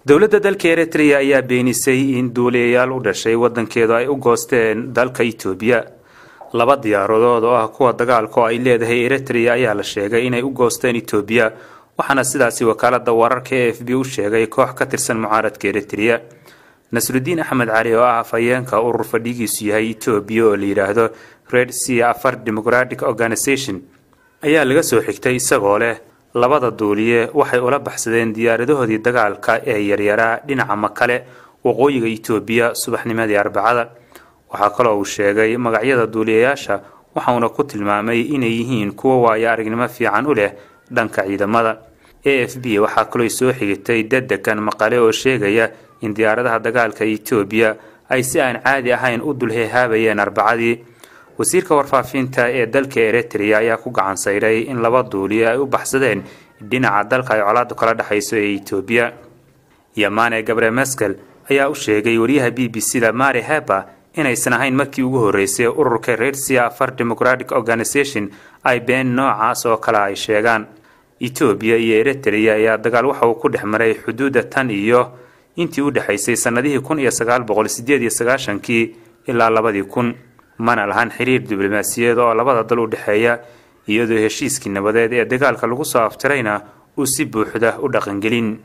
dowladda dalka Eritrea ayaa beenisay in duuliyayaal u dhashay wadankeedu ay u goosteen dalka Itoobiya. Laba diyaaradood oo ah kuwa dagaalka ay leedahay Eritrea ayaa la sheegay inay u goosteen Itoobiya, waxaana sidaasi wakaaladda wararka AFP u sheegay koox ka tirsan mucaaradka Eritrea. Nasruddin Ahmed Cali oo ah afhayeenka urur fadhigiisu yahay Itoobiya oo la yiraahdo Red Sea Afar Democratic Organization ayaa laga soo xigtay isagoo leh labada duuliye waxay ula baxsadeen diyaaradahoodii dagaalka ee yaryara dhinaca Makale waqooyiga Itoobiya subaxnimadii Arbacada. Waxa kale oo uu sheegay magacyada duuliyayaasha waxaana ku tilmaamay inay yihiin kuwa waaya aragnimo fiican u leh dhanka ciidamada. AFP waxa kale oo soo xigtay dedegan Makale oo sheegaya in diyaaradaha dagaalka Itoobiya ay si aan caadi ahayn u dulheehaabayeen Arbacadii. wasiirka warfaafinta ee dalka Eritrea ayaa ku gacan sayray in laba duuliye ay u baxsadeen dhinaca dalka ay colaadu kala dhaxayso ee Itoobiya. Yamane Gabriel Meskel ayaa u sheegay wariyaha BBC-da Mari Heba inaysan ahayn markii ugu horeysay ururka Red Sea Afar Democratic Organization ay been noocaas oo kale ay sheegaan. Itoobiya iyo Eritrea ayaa dagaal waxa uu ku dhexmaray xuduudda tan iyo intii u dhaxaysay sanadihii 1998 ilaa 2000. mana lahan xiriir diblomaasiyadeed oo labada dal u dhaxeeya, iyadoo heshiiskii nabadeed ee dagaalka lagu soo aftirayna uu si buuxda u dhaqangelin.